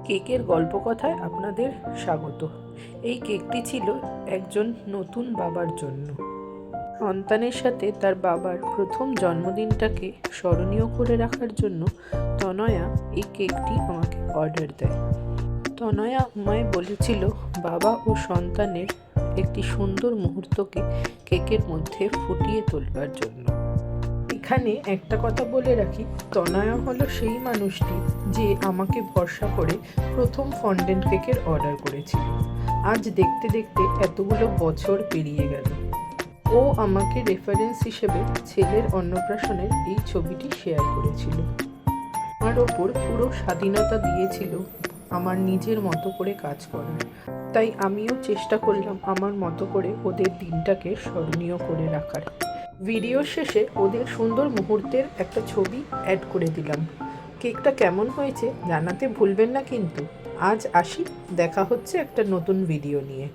কেকের গল্প কথায় আপনাদের স্বাগত। এই কেকটি ছিল একজন নতুন বাবার জন্য। সন্তানের সাথে তার বাবার প্রথম জন্মদিনটাকে স্মরণীয় করে রাখার জন্য তনয়া এই কেকটি আমাকে অর্ডার দেয়। তনয়া আমায় বলেছিল বাবা ও সন্তানের একটি সুন্দর মুহূর্তকে কেকের মধ্যে ফুটিয়ে তোলবার জন্য। এখানে একটা কথা বলে রাখি, তনয়া হলো সেই মানুষটি যে আমাকে ভরসা করে প্রথম ফন্ডেন্ট কেকের অর্ডার করেছিল। আজ দেখতে দেখতে এতগুলো বছর পেরিয়ে গেল। ও আমাকে রেফারেন্স হিসেবে ছেলের অন্নপ্রাশনের এই ছবিটি শেয়ার করেছিল। আমার ওপর পুরো স্বাধীনতা দিয়েছিল আমার নিজের মতো করে কাজ করার। তাই আমিও চেষ্টা করলাম আমার মতো করে ওদের দিনটাকে স্মরণীয় করে রাখার। ভিডিওর শেষে ওদের সুন্দর মুহূর্তের একটা ছবি অ্যাড করে দিলাম। কেকটা কেমন হয়েছে জানাতে ভুলবেন না কিন্তু। আজ আসি, দেখা হচ্ছে একটা নতুন ভিডিও নিয়ে।